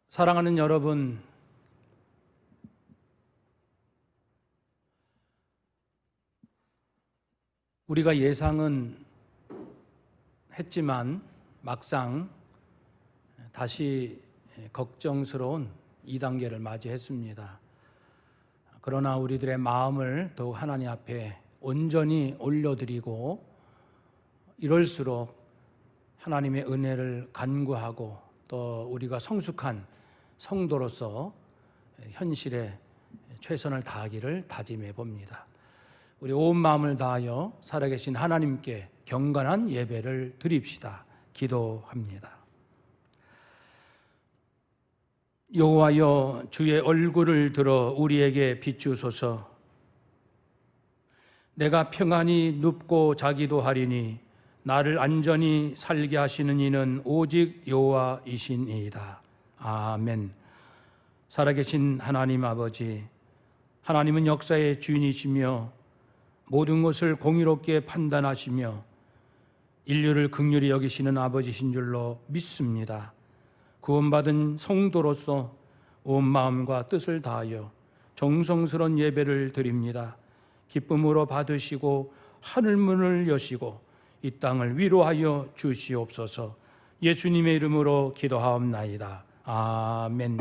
사랑하는 여러분, 우리가 예상은 했지만 막상 다시 걱정스러운 2단계를 맞이했습니다. 그러나 우리들의 마음을 더욱 하나님 앞에 온전히 올려드리고 이럴수록 하나님의 은혜를 간구하고 또 우리가 성숙한 성도로서 현실에 최선을 다하기를 다짐해 봅니다. 우리 온 마음을 다하여 살아계신 하나님께 경건한 예배를 드립시다. 기도합니다. 여호와여, 주의 얼굴을 들어 우리에게 비추소서. 내가 평안히 눕고 자기도 하리니 나를 안전히 살게 하시는 이는 오직 여호와이시니이다. 아멘. 살아계신 하나님 아버지, 하나님은 역사의 주인이시며 모든 것을 공의롭게 판단하시며 인류를 긍휼히 여기시는 아버지신 줄로 믿습니다. 구원받은 성도로서 온 마음과 뜻을 다하여 정성스러운 예배를 드립니다. 기쁨으로 받으시고 하늘문을 여시고 이 땅을 위로하여 주시옵소서. 예수님의 이름으로 기도하옵나이다. 아멘.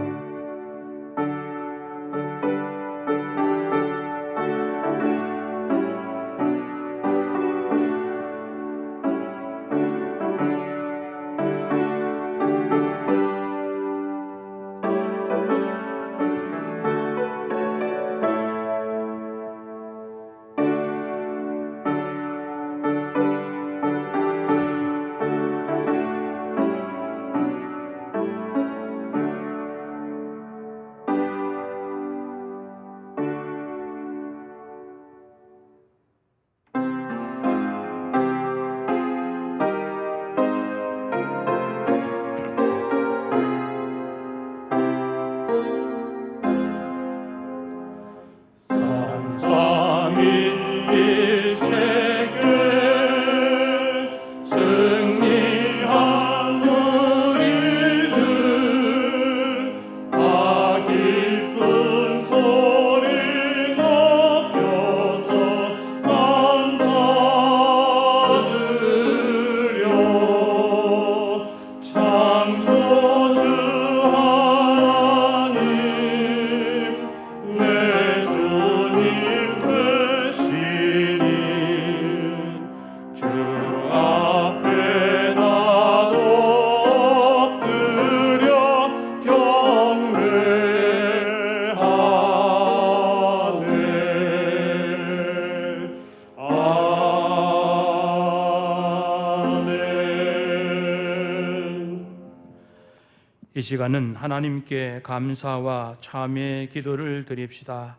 이 시간은 하나님께 감사와 참회의 기도를 드립시다.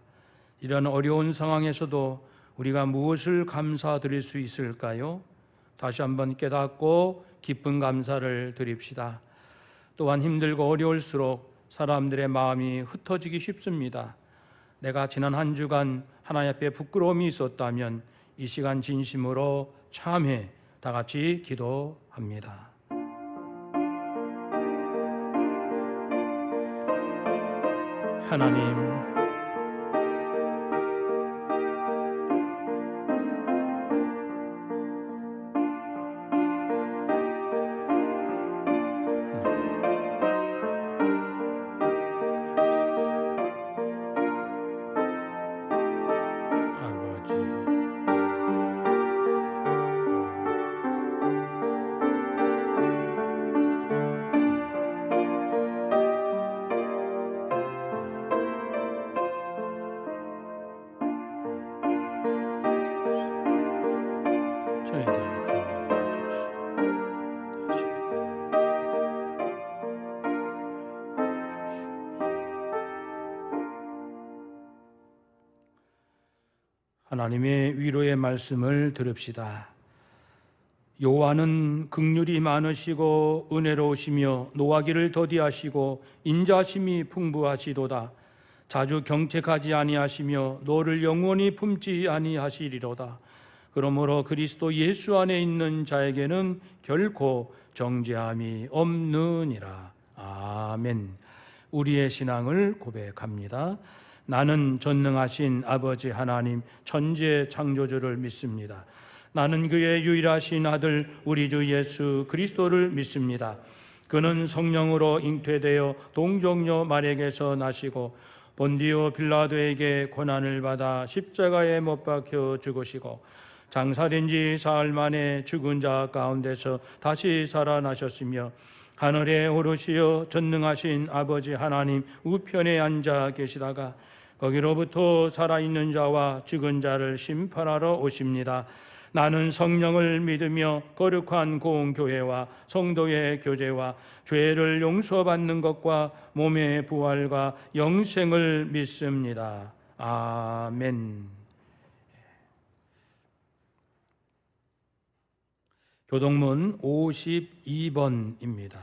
이런 어려운 상황에서도 우리가 무엇을 감사드릴 수 있을까요? 다시 한번 깨닫고 깊은 감사를 드립시다. 또한 힘들고 어려울수록 사람들의 마음이 흩어지기 쉽습니다. 내가 지난 한 주간 하나님 앞에 부끄러움이 있었다면 이 시간 진심으로 참회, 다 같이 기도합니다. 하나님, 하나님의 위로의 말씀을 들읍시다. 여호와는 긍휼이 많으시고 은혜로우시며 노하기를 더디하시고 인자심이 풍부하시도다. 자주 경책하지 아니하시며 너를 영원히 품지 아니하시리로다. 그러므로 그리스도 예수 안에 있는 자에게는 결코 정죄함이 없느니라. 아멘. 우리의 신앙을 고백합니다. 나는 전능하신 아버지 하나님 천지의 창조주를 믿습니다. 나는 그의 유일하신 아들 우리 주 예수 그리스도를 믿습니다. 그는 성령으로 잉태되어 동정녀 마리아에게서 나시고 본디오 빌라도에게 고난을 받아 십자가에 못 박혀 죽으시고 장사된 지 사흘 만에 죽은 자 가운데서 다시 살아나셨으며 하늘에 오르시어 전능하신 아버지 하나님 우편에 앉아 계시다가 거기로부터 살아있는 자와 죽은 자를 심판하러 오십니다. 나는 성령을 믿으며 거룩한 공교회와 성도의 교제와 죄를 용서받는 것과 몸의 부활과 영생을 믿습니다. 아멘. 교동문 52번입니다.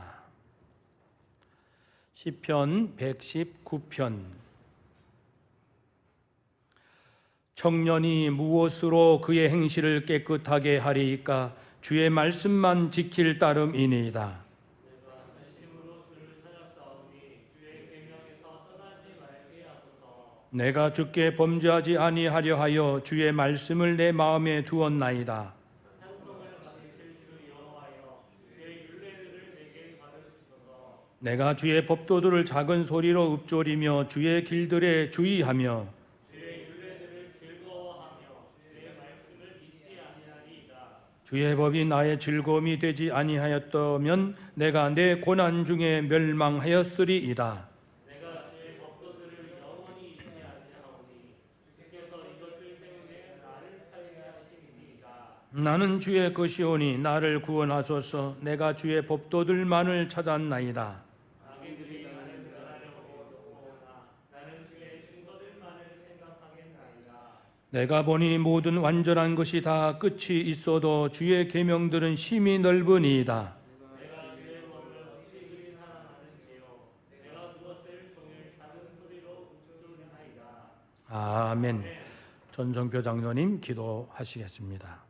시편 119편. 청년이 무엇으로 그의 행실을 깨끗하게 하리이까? 주의 말씀만 지킬 따름이니이다. 내가 주께 범죄하지 아니하려 하여 주의 말씀을 내 마음에 두었나이다. 내가 주의 법도들을 작은 소리로 읊조리며 주의 길들에 주의하며 주의 법이 나의 즐거움이 되지 아니하였다면 내가 내 고난 중에 멸망하였으리이다. 내가 주의 법도들을 영원히 잊지 아니하오니 주께서 이것들 때문에 나를 살게 하심이니이다. 나는 주의 것이오니 나를 구원하소서. 내가 주의 법도들만을 찾았나이다. 악인들이 나를 멸하려고 노고하나 나는 주의 증거들만을 생각하겠나이다. 내가 보니 모든 완전한 것이 다 끝이 있어도 주의 계명들은 심히 넓으니이다. 내가 주의 법을 어찌 그리 사랑하는지요. 내가 그것을 종일 작은 소리로 읊조리나이다. 아멘. 전성표 장로님 기도하시겠습니다.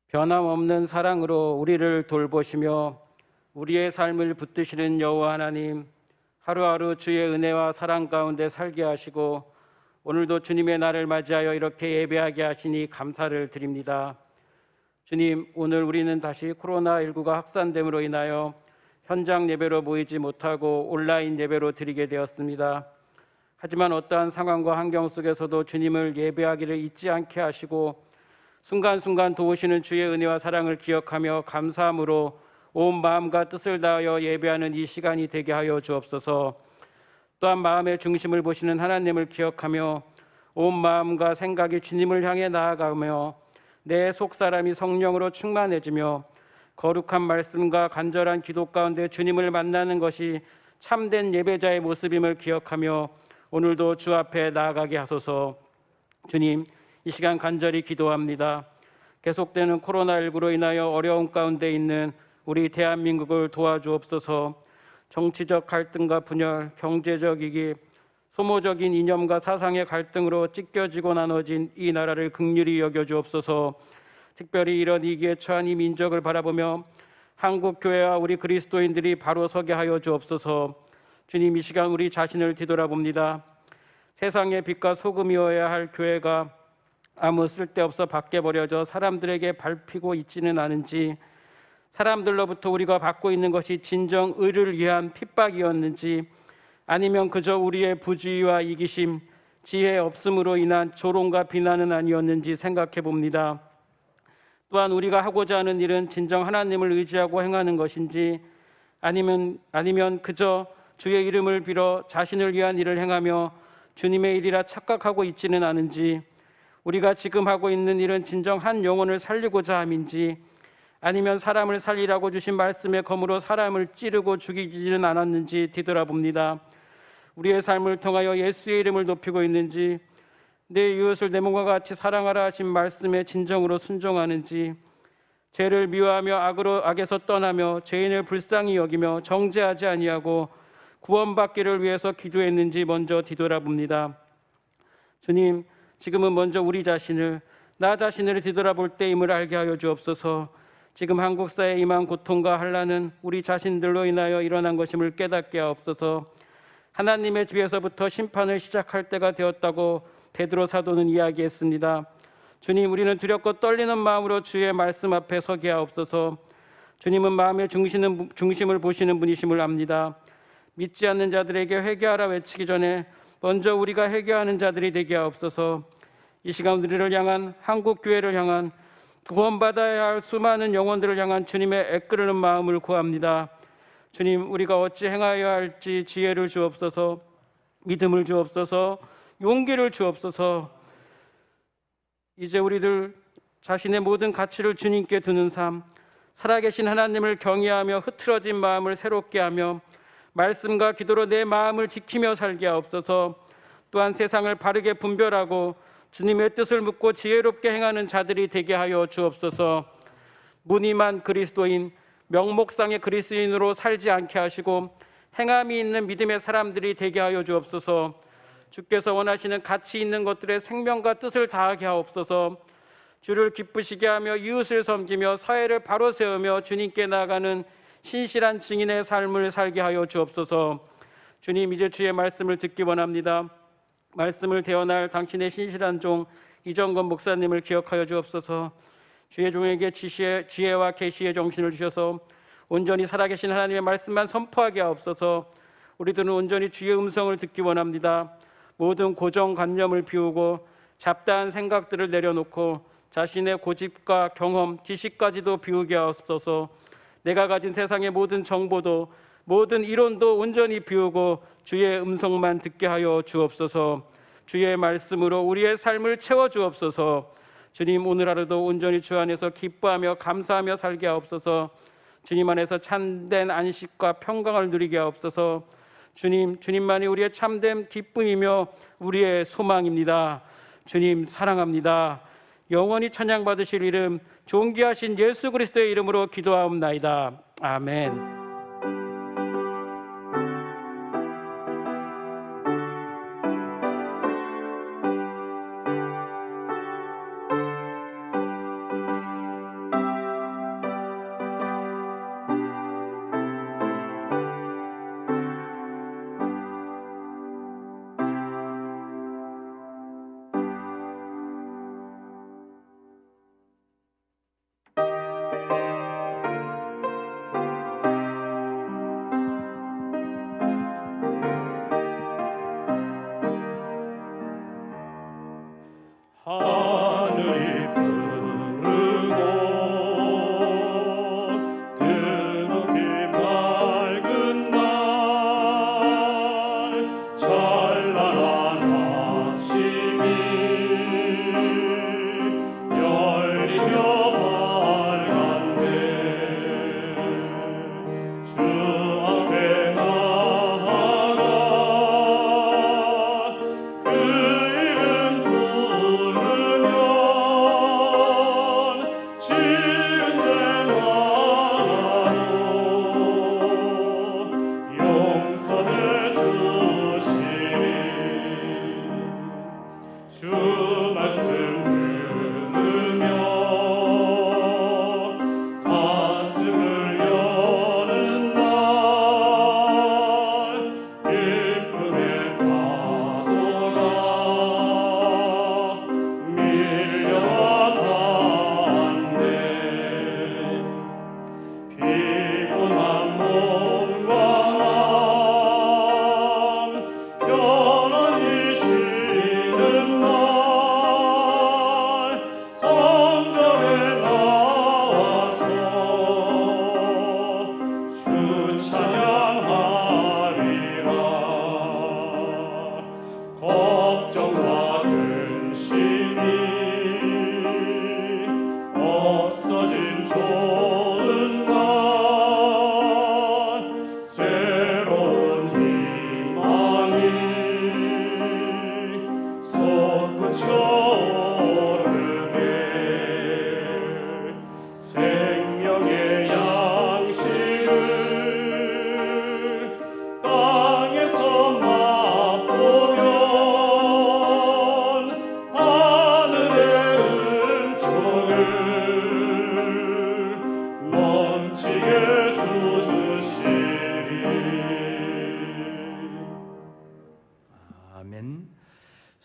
변함없는 사랑으로 우리를 돌보시며 우리의 삶을 붙드시는 여호와 하나님, 하루하루 주의 은혜와 사랑 가운데 살게 하시고 오늘도 주님의 날을 맞이하여 이렇게 예배하게 하시니 감사를 드립니다. 주님, 오늘 우리는 다시 코로나19가 확산됨으로 인하여 현장 예배로 모이지 못하고 온라인 예배로 드리게 되었습니다. 하지만 어떠한 상황과 환경 속에서도 주님을 예배하기를 잊지 않게 하시고 순간순간 도우시는 주의 은혜와 사랑을 기억하며 감사함으로 온 마음과 뜻을 다하여 예배하는 이 시간이 되게 하여 주옵소서. 또한 마음의 중심을 보시는 하나님을 기억하며 온 마음과 생각이 주님을 향해 나아가며 내 속사람이 성령으로 충만해지며 거룩한 말씀과 간절한 기도 가운데 주님을 만나는 것이 참된 예배자의 모습임을 기억하며 오늘도 주 앞에 나아가게 하소서. 주님, 이 시간 간절히 기도합니다. 계속되는 코로나19로 인하여 어려움 가운데 있는 우리 대한민국을 도와주옵소서. 정치적 갈등과 분열, 경제적 위기, 소모적인 이념과 사상의 갈등으로 찢겨지고 나눠진 이 나라를 긍휼히 여겨주옵소서. 특별히 이런 위기에 처한 이 민족을 바라보며 한국 교회와 우리 그리스도인들이 바로 서게 하여 주옵소서. 주님, 이 시간 우리 자신을 뒤돌아봅니다. 세상의 빛과 소금이어야 할 교회가 아무 쓸데없어 밖에 버려져 사람들에게 밟히고 있지는 않은지, 사람들로부터 우리가 받고 있는 것이 진정 의를 위한 핍박이었는지, 아니면 그저 우리의 부주의와 이기심, 지혜 없음으로 인한 조롱과 비난은 아니었는지 생각해 봅니다. 또한 우리가 하고자 하는 일은 진정 하나님을 의지하고 행하는 것인지, 아니면 그저 주의 이름을 빌어 자신을 위한 일을 행하며 주님의 일이라 착각하고 있지는 않은지, 우리가 지금 하고 있는 일은 진정 한 영혼을 살리고자 함인지, 아니면 사람을 살리라고 주신 말씀의 검으로 사람을 찌르고 죽이지는 않았는지 뒤돌아봅니다. 우리의 삶을 통하여 예수의 이름을 높이고 있는지, 내 이웃을 내 몸과 같이 사랑하라 하신 말씀에 진정으로 순종하는지, 죄를 미워하며 악에서 떠나며 죄인을 불쌍히 여기며 정죄하지 아니하고 구원받기를 위해서 기도했는지 먼저 뒤돌아봅니다. 주님, 지금은 먼저 나 자신을 뒤돌아볼 때임을 알게 하여 주옵소서. 지금 한국 사회에 임한 고통과 환난은 우리 자신들로 인하여 일어난 것임을 깨닫게 하옵소서. 하나님의 집에서부터 심판을 시작할 때가 되었다고 베드로 사도는 이야기했습니다. 주님, 우리는 두렵고 떨리는 마음으로 주의 말씀 앞에 서게 하옵소서. 주님은 마음의 중심을 보시는 분이심을 압니다. 믿지 않는 자들에게 회개하라 외치기 전에 먼저 우리가 회개하는 자들이 되게 하옵소서. 이 시간 우리를 향한, 한국 교회를 향한, 구원받아야 할 수많은 영혼들을 향한 주님의 애끓는 마음을 구합니다. 주님, 우리가 어찌 행하여야 할지 지혜를 주옵소서. 믿음을 주옵소서. 용기를 주옵소서. 이제 우리들 자신의 모든 가치를 주님께 두는 삶, 살아계신 하나님을 경외하며 흐트러진 마음을 새롭게 하며 말씀과 기도로 내 마음을 지키며 살게 하옵소서. 또한 세상을 바르게 분별하고 주님의 뜻을 묻고 지혜롭게 행하는 자들이 되게 하여 주옵소서. 무늬만 그리스도인, 명목상의 그리스도인으로 살지 않게 하시고 행함이 있는 믿음의 사람들이 되게 하여 주옵소서. 주께서 원하시는 가치 있는 것들의 생명과 뜻을 다하게 하옵소서. 주를 기쁘시게 하며 이웃을 섬기며 사회를 바로 세우며 주님께 나아가는 신실한 증인의 삶을 살게 하여 주옵소서. 주님, 이제 주의 말씀을 듣기 원합니다. 말씀을 대언할 당신의 신실한 종 이정건 목사님을 기억하여 주옵소서. 주의 종에게 지혜와 계시의 정신을 주셔서 온전히 살아계신 하나님의 말씀만 선포하게 하옵소서. 우리들은 온전히 주의 음성을 듣기 원합니다. 모든 고정관념을 비우고 잡다한 생각들을 내려놓고 자신의 고집과 경험, 지식까지도 비우게 하옵소서. 내가 가진 세상의 모든 정보도, 모든 이론도 온전히 비우고 주의 음성만 듣게 하여 주옵소서. 주의 말씀으로 우리의 삶을 채워 주옵소서. 주님, 오늘 하루도 온전히 주 안에서 기뻐하며 감사하며 살게 하옵소서. 주님 안에서 참된 안식과 평강을 누리게 하옵소서. 주님, 주님만이 우리의 참된 기쁨이며 우리의 소망입니다. 주님, 사랑합니다. 영원히 찬양받으실 이름, 존귀하신 예수 그리스도의 이름으로 기도하옵나이다. 아멘.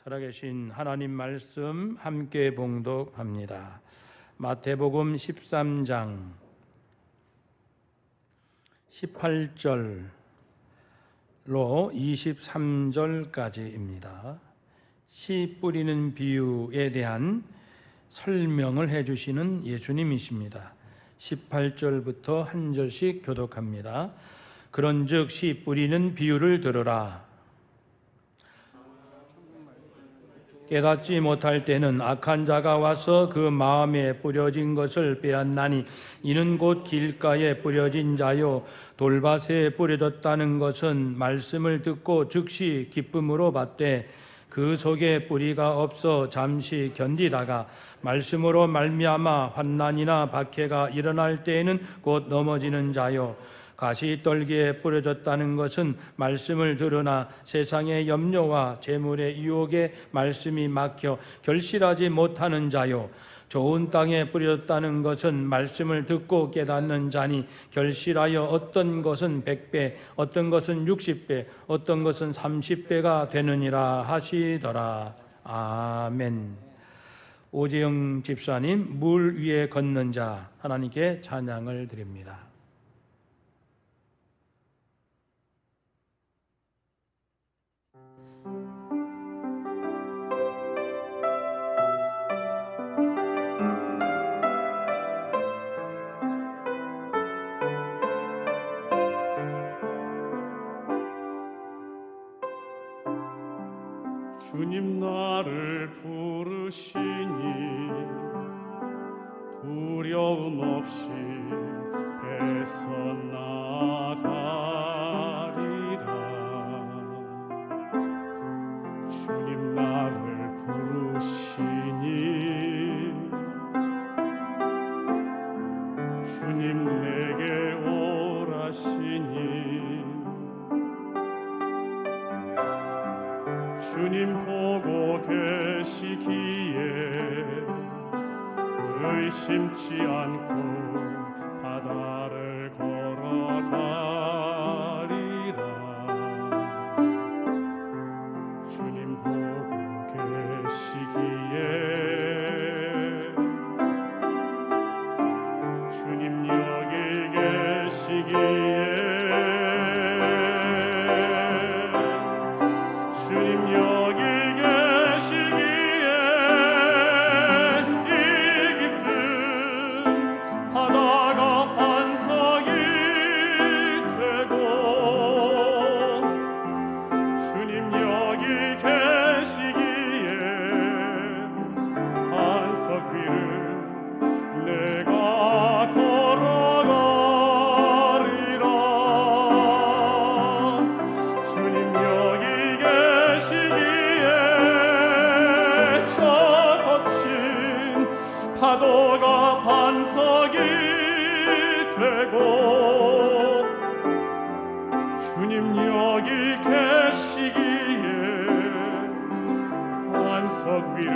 살아계신 하나님 말씀 함께 봉독합니다. 마태복음 13장 18절로 23절까지입니다. 씨 뿌리는 비유에 대한 설명을 해주시는 예수님이십니다. 18절부터 한 절씩 교독합니다. 그런즉 씨 뿌리는 비유를 들으라. 깨닫지 못할 때는 악한 자가 와서 그 마음에 뿌려진 것을 빼앗나니 이는 곧 길가에 뿌려진 자요 돌밭에 뿌려졌다는 것은 말씀을 듣고 즉시 기쁨으로 받되 그 속에 뿌리가 없어 잠시 견디다가 말씀으로 말미암아 환난이나 박해가 일어날 때에는 곧 넘어지는 자요 가시떨기에 뿌려졌다는 것은 말씀을 들으나 세상의 염려와 재물의 유혹에 말씀이 막혀 결실하지 못하는 자요 좋은 땅에 뿌려졌다는 것은 말씀을 듣고 깨닫는 자니 결실하여 어떤 것은 100배, 어떤 것은 60배, 어떤 것은 30배가 되느니라 하시더라. 아멘. 오재영 집사님, 물 위에 걷는 자, 하나님께 찬양을 드립니다. 주님 나를 부르시니 두려움 없이 배서 나가리라. 주님 나를 부르시니 주님 내게 오라시니 주님 보고 계시기에 의심치 않고 바다를 걸어가리라. 주님 보고 계시기에 주님 여기 계시기에 주님 여기 계시기에 이 깊은 바다가 반석이 되고 주님 여기 계시기에 반석 위를 내가 걸어가리라. 주님 여기 계시기에 저 거친 파도가 반석이 되고 주님 여기 계시기에 반석 위를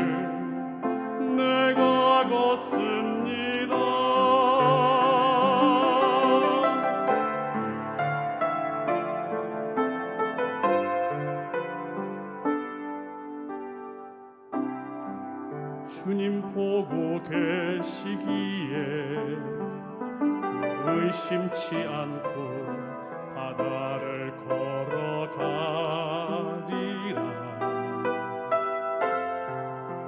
내가 걷습니다. 주님 보고 계시기에 의심치 않고 바다를 걸어가리라.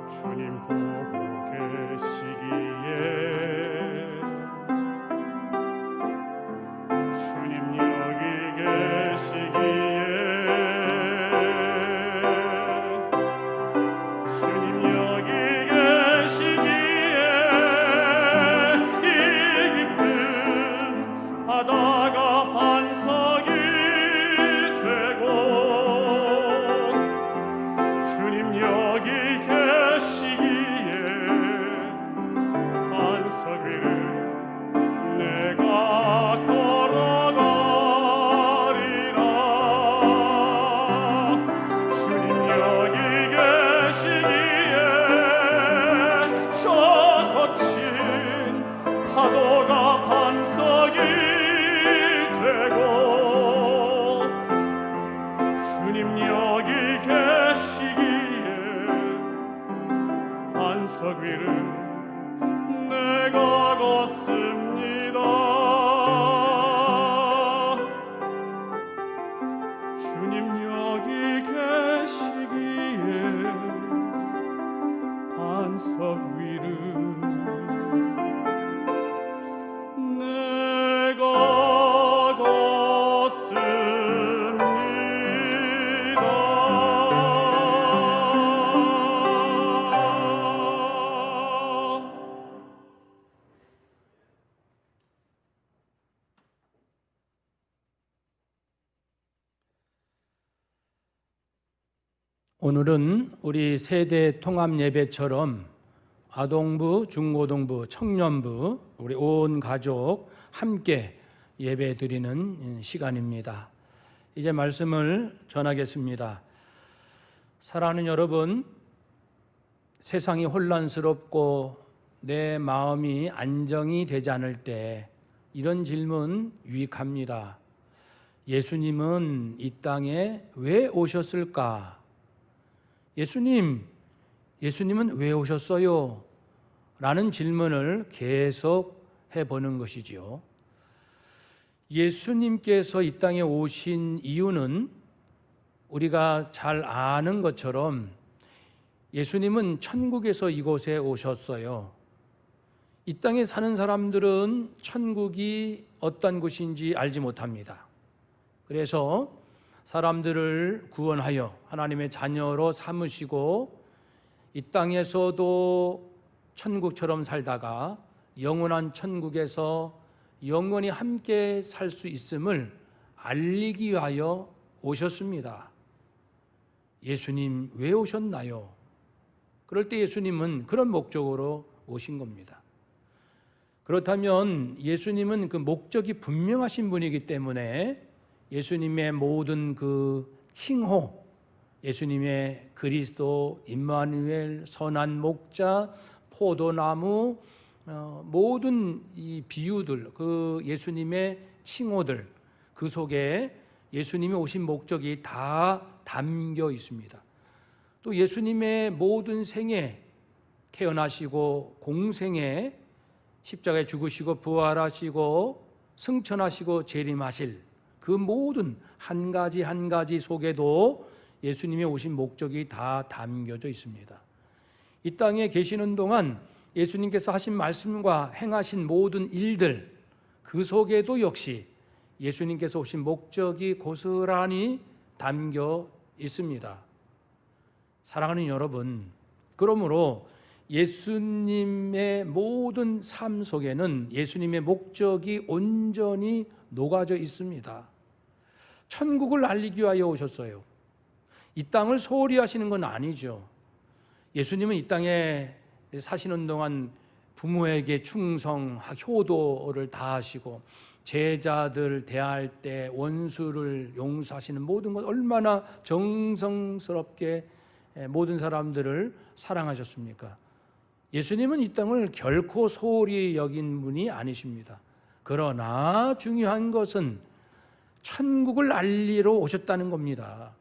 주님 보고 계시기에 주님 여기 계시기에 주님 여기 계시기에 이 깊은 바다가 반석이 되고 주님 여기 계시기에 반석 위를 내가 걸어가리라. 주님 여기 계시기에 저 거친 파도가 반석이 되고 주님 여기 계시기에 반석 위를 내가 걷습니다. 주님 여기 계시기에 반석 위를 내가 걷습니다. 오늘은 우리 세대 통합 예배처럼 아동부, 중고등부, 청년부, 우리 온 가족 함께 예배 드리는 시간입니다. 이제 말씀을 전하겠습니다. 사랑하는 여러분, 세상이 혼란스럽고 내 마음이 안정이 되지 않을 때 이런 질문 유익합니다. 예수님은 이 땅에 왜 오셨을까? 예수님은 왜 오셨어요? 라는 질문을 계속 해보는 것이지요. 예수님께서 이 땅에 오신 이유는 우리가 잘 아는 것처럼 예수님은 천국에서 이곳에 오셨어요. 이 땅에 사는 사람들은 천국이 어떤 곳인지 알지 못합니다. 그래서 사람들을 구원하여 하나님의 자녀로 삼으시고 이 땅에서도 천국처럼 살다가 영원한 천국에서 영원히 함께 살 수 있음을 알리기 위하여 오셨습니다. 예수님 왜 오셨나요? 그럴 때 예수님은 그런 목적으로 오신 겁니다. 그렇다면 예수님은 그 목적이 분명하신 분이기 때문에 예수님의 모든 그 칭호, 예수님의 그리스도, 임마누엘, 선한 목자, 포도나무, 모든 이 비유들, 그 예수님의 칭호들, 그 속에 예수님이 오신 목적이 다 담겨 있습니다. 또 예수님의 모든 생애, 태어나시고 공생에 십자가에 죽으시고 부활하시고 승천하시고 재림하실 그 모든 한 가지 한 가지 속에도 예수님이 오신 목적이 다 담겨져 있습니다. 이 땅에 계시는 동안 예수님께서 하신 말씀과 행하신 모든 일들, 그 속에도 역시 예수님께서 오신 목적이 고스란히 담겨 있습니다. 사랑하는 여러분, 그러므로 예수님의 모든 삶 속에는 예수님의 목적이 온전히 녹아져 있습니다. 천국을 알리기 위하여 오셨어요. 이 땅을 소홀히 하시는 건 아니죠. 예수님은 이 땅에 사시는 동안 부모에게 충성, 효도를 다하시고 제자들 대할 때 원수를 용서하시는 모든 것 얼마나 정성스럽게 모든 사람들을 사랑하셨습니까? 예수님은 이 땅을 결코 소홀히 여긴 분이 아니십니다. 그러나 중요한 것은 천국을 알리러 오셨다는 겁니다.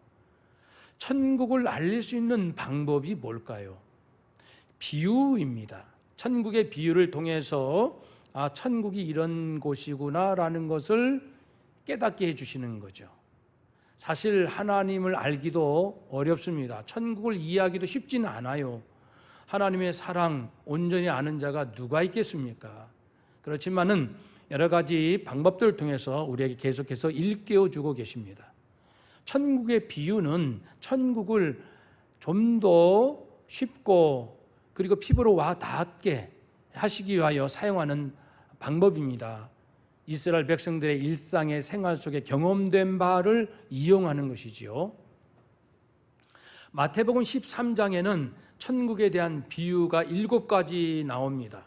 천국을 알릴 수 있는 방법이 뭘까요? 비유입니다. 천국의 비유를 통해서 천국이 이런 곳이구나라는 것을 깨닫게 해주시는 거죠. 사실 하나님을 알기도 어렵습니다. 천국을 이해하기도 쉽지는 않아요. 하나님의 사랑 온전히 아는 자가 누가 있겠습니까? 그렇지만은 여러 가지 방법들을 통해서 우리에게 계속해서 일깨워 주고 계십니다. 천국의 비유는 천국을 좀 더 쉽고 그리고 피부로 와 닿게 하시기 위하여 사용하는 방법입니다. 이스라엘 백성들의 일상의 생활 속에 경험된 바를 이용하는 것이지요. 마태복음 13장에는 천국에 대한 비유가 7가지 나옵니다.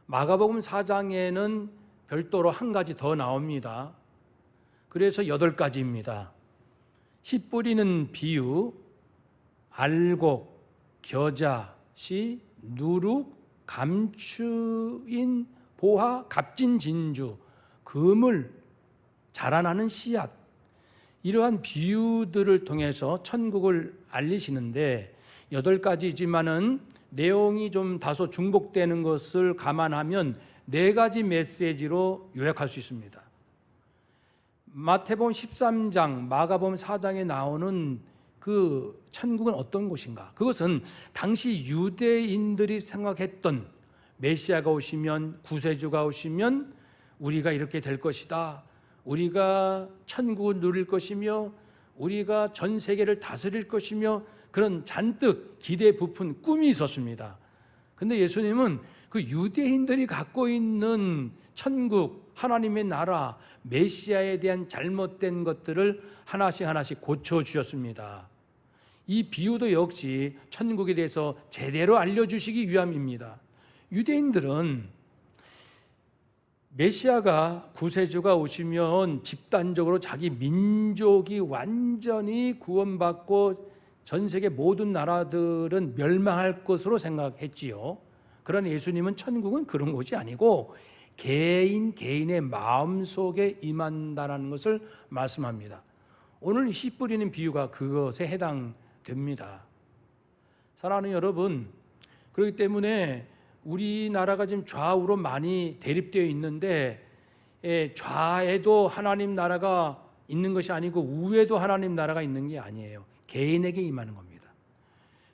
마가복음 4장에는 별도로 한 가지 더 나옵니다. 그래서 8가지입니다. 씨 뿌리는 비유, 알곡, 겨자, 씨, 누룩, 감추인 보화, 값진 진주, 그물, 자라나는 씨앗, 이러한 비유들을 통해서 천국을 알리시는데 8가지지만은 내용이 좀 다소 중복되는 것을 감안하면 4가지 메시지로 요약할 수 있습니다. 마태복음 13장, 마가복음 4장에 나오는 그 천국은 어떤 곳인가? 그것은 당시 유대인들이 생각했던 메시아가 오시면, 구세주가 오시면 우리가 이렇게 될 것이다. 우리가 천국을 누릴 것이며 우리가 전 세계를 다스릴 것이며 그런 잔뜩 기대 부푼 꿈이 있었습니다. 근데 예수님은 그 유대인들이 갖고 있는 천국, 하나님의 나라, 메시아에 대한 잘못된 것들을 하나씩 고쳐주셨습니다. 이 비유도 역시 천국에 대해서 제대로 알려주시기 위함입니다. 유대인들은 메시아가, 구세주가 오시면 집단적으로 자기 민족이 완전히 구원받고 전 세계 모든 나라들은 멸망할 것으로 생각했지요. 그러나 예수님은 천국은 그런 곳이 아니고 개인의 마음속에 임한다는 것을 말씀합니다. 오늘 씨 뿌리는 비유가 그것에 해당됩니다. 사랑하는 여러분, 그렇기 때문에 우리나라가 지금 좌우로 많이 대립되어 있는데 좌에도 하나님 나라가 있는 것이 아니고 우에도 하나님 나라가 있는 게 아니에요. 개인에게 임하는 겁니다.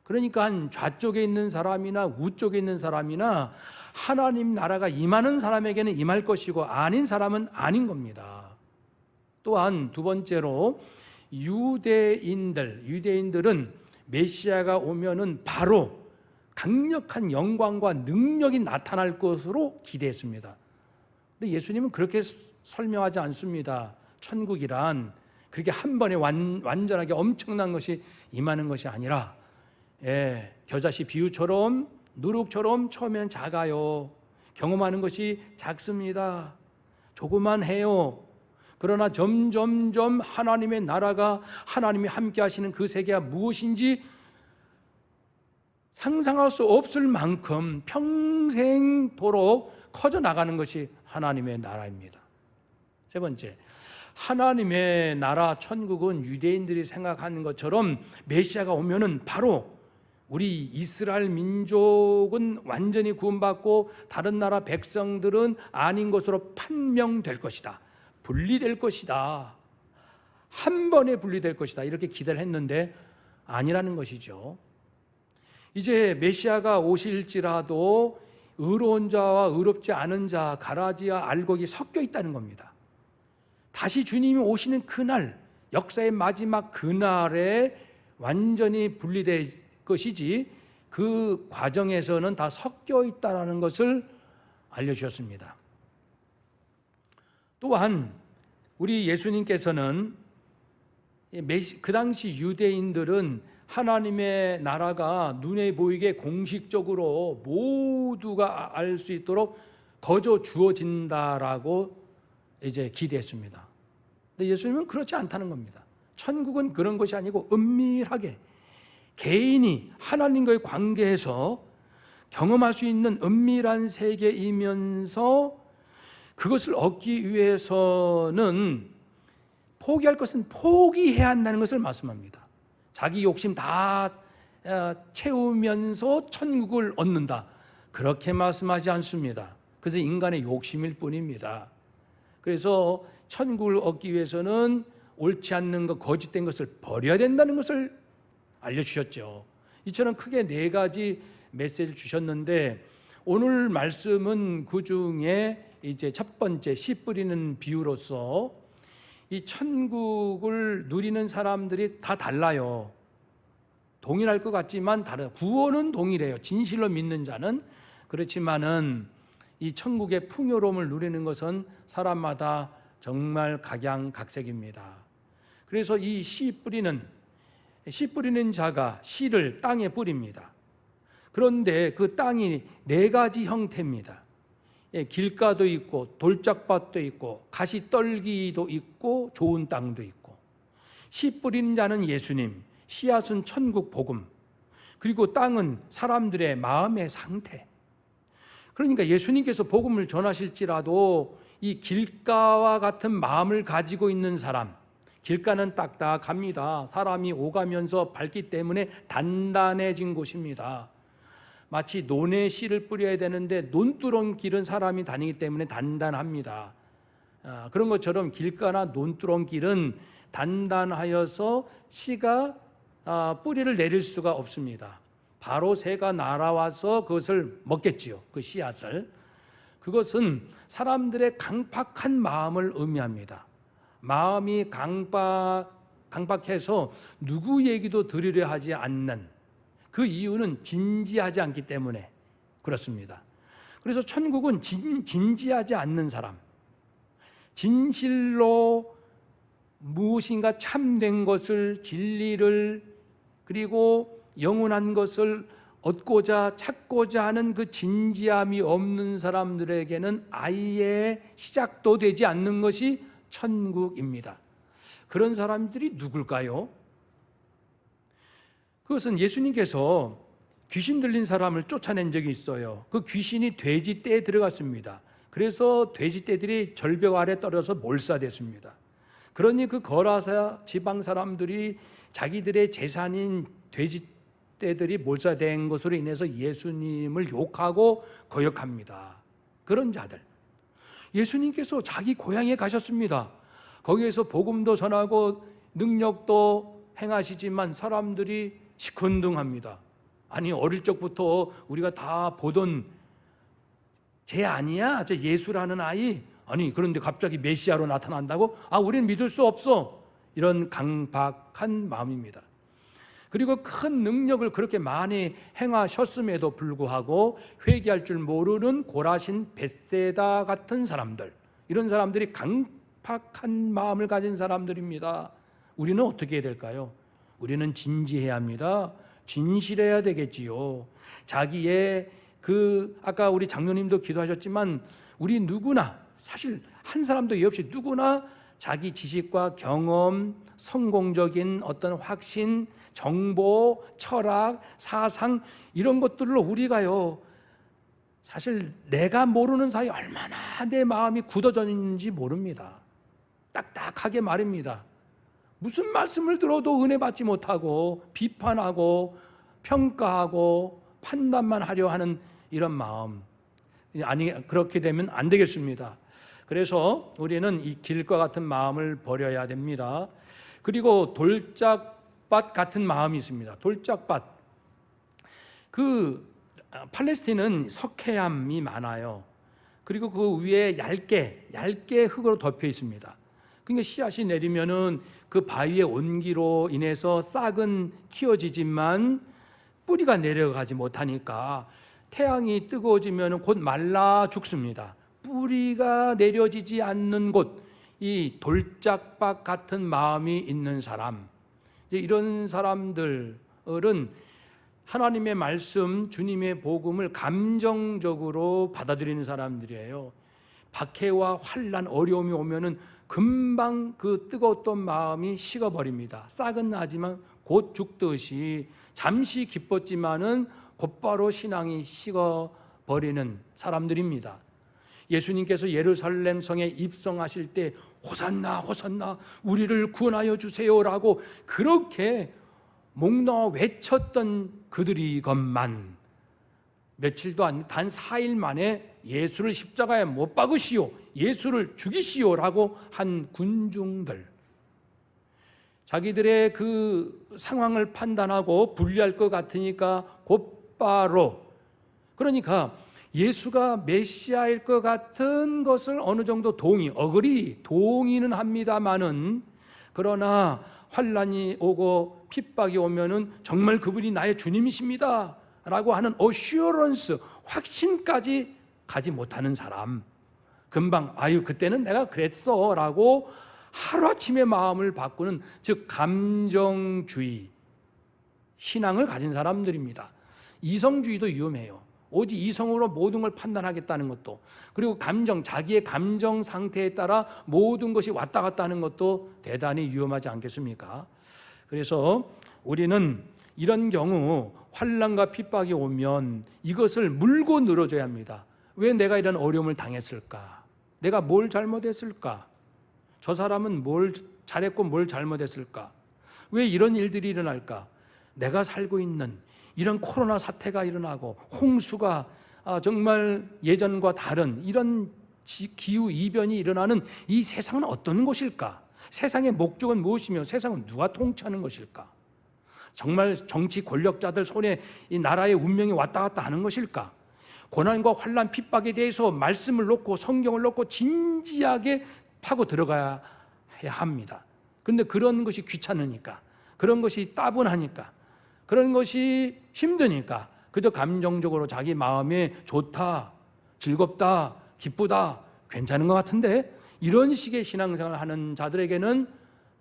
그러니까 좌쪽에 있는 사람이나 우쪽에 있는 사람이나 하나님 나라가 임하는 사람에게는 임할 것이고 아닌 사람은 아닌 겁니다. 또한 두 번째로 유대인들은 메시아가 오면은 바로 강력한 영광과 능력이 나타날 것으로 기대했습니다. 근데 예수님은 그렇게 설명하지 않습니다. 천국이란 그렇게 한 번에 완전하게 엄청난 것이 임하는 것이 아니라 겨자씨 비유처럼 누룩처럼 처음에는 작아요. 경험하는 것이 작습니다. 조그만 해요. 그러나 점점점 하나님의 나라가, 하나님이 함께 하시는 그 세계가 무엇인지 상상할 수 없을 만큼 평생도록 커져나가는 것이 하나님의 나라입니다. 세 번째, 하나님의 나라 천국은 유대인들이 생각하는 것처럼 메시아가 오면은 바로 우리 이스라엘 민족은 완전히 구원받고 다른 나라 백성들은 아닌 것으로 판명될 것이다. 분리될 것이다. 한 번에 분리될 것이다. 이렇게 기대를 했는데 아니라는 것이죠. 이제 메시아가 오실지라도 의로운 자와 의롭지 않은 자, 가라지와 알곡이 섞여 있다는 겁니다. 다시 주님이 오시는 그날, 역사의 마지막 그날에 완전히 분리될 것이지 그 과정에서는 다 섞여 있다는 것을 알려주셨습니다. 또한 우리 예수님께서는 그 당시 유대인들은 하나님의 나라가 눈에 보이게 공식적으로 모두가 알 수 있도록 거저 주어진다라고 이제 기대했습니다. 근데 예수님은 그렇지 않다는 겁니다. 천국은 그런 것이 아니고 은밀하게 개인이 하나님과의 관계에서 경험할 수 있는 은밀한 세계이면서 그것을 얻기 위해서는 포기할 것은 포기해야 한다는 것을 말씀합니다. 자기 욕심 다 채우면서 천국을 얻는다, 그렇게 말씀하지 않습니다. 그래서 인간의 욕심일 뿐입니다. 그래서 천국을 얻기 위해서는 옳지 않는 것, 거짓된 것을 버려야 된다는 것을 알려주셨죠. 이처럼 크게 4가지 메시지를 주셨는데 오늘 말씀은 그 중에 이제 첫 번째 씨 뿌리는 비유로서 이 천국을 누리는 사람들이 다 달라요. 동일할 것 같지만 다르다. 구원은 동일해요. 진실로 믿는 자는. 그렇지만은 이 천국의 풍요로움을 누리는 것은 사람마다 정말 각양각색입니다. 그래서 이 씨 뿌리는 자가 씨를 땅에 뿌립니다. 그런데 그 땅이 4가지 형태입니다. 길가도 있고 돌짝밭도 있고 가시떨기도 있고 좋은 땅도 있고, 씨 뿌리는 자는 예수님, 씨앗은 천국 복음, 그리고 땅은 사람들의 마음의 상태. 그러니까 예수님께서 복음을 전하실지라도 이 길가와 같은 마음을 가지고 있는 사람, 길가는 딱딱합니다. 사람이 오가면서 밟기 때문에 단단해진 곳입니다. 마치 논에 씨를 뿌려야 되는데 논두렁 길은 사람이 다니기 때문에 단단합니다. 그런 것처럼 길가나 논두렁 길은 단단하여서 씨가 뿌리를 내릴 수가 없습니다. 바로 새가 날아와서 그것을 먹겠지요. 그 씨앗을. 그것은 사람들의 강팍한 마음을 의미합니다. 마음이 강팍해서 누구 얘기도 들으려 하지 않는, 그 이유는 진지하지 않기 때문에 그렇습니다. 그래서 천국은 진지하지 않는 사람, 진실로 무엇인가 참된 것을, 진리를, 그리고 영원한 것을 얻고자 찾고자 하는 그 진지함이 없는 사람들에게는 아예 시작도 되지 않는 것이 천국입니다. 그런 사람들이 누굴까요? 그것은 예수님께서 귀신 들린 사람을 쫓아낸 적이 있어요. 그 귀신이 돼지떼에 들어갔습니다. 그래서 돼지떼들이 절벽 아래 떨어져서 몰사됐습니다. 그러니 그 거라사 지방 사람들이 자기들의 재산인 돼지떼들이 몰사된 것으로 인해서 예수님을 욕하고 거역합니다. 그런 자들. 예수님께서 자기 고향에 가셨습니다. 거기에서 복음도 전하고 능력도 행하시지만 사람들이 시큰둥합니다. 아니, 어릴 적부터 우리가 다 보던 쟤 아니야? 저 예수라는 아이? 아니, 그런데 갑자기 메시아로 나타난다고? 우린 믿을 수 없어. 이런 강박한 마음입니다. 그리고 큰 능력을 그렇게 많이 행하셨음에도 불구하고 회개할 줄 모르는 고라신 벳세다 같은 사람들, 이런 사람들이 강박한 마음을 가진 사람들입니다. 우리는 어떻게 해야 될까요? 우리는 진지해야 합니다. 진실해야 되겠지요. 자기의 아까 우리 장로님도 기도하셨지만 우리 누구나, 사실 한 사람도 예 없이 누구나 자기 지식과 경험, 성공적인 어떤 확신, 정보, 철학, 사상, 이런 것들로 우리가요, 사실 내가 모르는 사이에 얼마나 내 마음이 굳어져 있는지 모릅니다. 딱딱하게 말입니다. 무슨 말씀을 들어도 은혜 받지 못하고 비판하고 평가하고 판단만 하려 하는 이런 마음, 아니, 그렇게 되면 안 되겠습니다. 그래서 우리는 이 길과 같은 마음을 버려야 됩니다. 그리고 돌짝밭 같은 마음이 있습니다. 돌짝밭. 팔레스틴은 석회암이 많아요. 그리고 그 위에 얇게 흙으로 덮여 있습니다. 그러니까 씨앗이 내리면은 그 바위의 온기로 인해서 싹은 튀어지지만 뿌리가 내려가지 못하니까 태양이 뜨거워지면 곧 말라 죽습니다. 뿌리가 내려지지 않는 곳, 이 돌짝밭 같은 마음이 있는 사람, 이런 사람들은 하나님의 말씀, 주님의 복음을 감정적으로 받아들이는 사람들이에요. 박해와 환난, 어려움이 오면은 금방 그 뜨거웠던 마음이 식어버립니다. 싹은 나지만 곧 죽듯이 잠시 기뻤지만은 곧바로 신앙이 식어버리는 사람들입니다. 예수님께서 예루살렘 성에 입성하실 때 호산나 호산나 우리를 구원하여 주세요라고 그렇게 목놓아 외쳤던 그들이건만 며칠도 안, 단 4일 만에 예수를 십자가에 못 박으시오, 예수를 죽이시오라고 한 군중들, 자기들의 그 상황을 판단하고 분리할 것 같으니까 곧바로, 그러니까 예수가 메시아일 것 같은 것을 어느 정도 동의는 합니다마는, 그러나 환난이 오고 핍박이 오면은 정말 그분이 나의 주님이십니다 라고 하는 어슈어런스, 확신까지 가지 못하는 사람, 금방 그때는 내가 그랬어 라고 하루아침에 마음을 바꾸는, 즉 감정주의 신앙을 가진 사람들입니다. 이성주의도 위험해요. 오직 이성으로 모든 걸 판단하겠다는 것도, 그리고 자기의 감정 상태에 따라 모든 것이 왔다 갔다 하는 것도 대단히 위험하지 않겠습니까? 그래서 우리는 이런 경우 환난과 핍박이 오면 이것을 물고 늘어져야 합니다. 왜 내가 이런 어려움을 당했을까? 내가 뭘 잘못했을까? 저 사람은 뭘 잘했고 뭘 잘못했을까? 왜 이런 일들이 일어날까? 내가 살고 있는 이런 코로나 사태가 일어나고 홍수가 정말 예전과 다른 이런 기후 이변이 일어나는 이 세상은 어떤 곳일까? 세상의 목적은 무엇이며 세상은 누가 통치하는 것일까? 정말 정치 권력자들 손에 이 나라의 운명이 왔다 갔다 하는 것일까? 고난과 환난 핍박에 대해서 말씀을 놓고 성경을 놓고 진지하게 파고 들어가야 합니다. 그런데 그런 것이 귀찮으니까, 그런 것이 따분하니까, 그런 것이 힘드니까 그저 감정적으로 자기 마음에 좋다, 즐겁다, 기쁘다, 괜찮은 것 같은데 이런 식의 신앙생활을 하는 자들에게는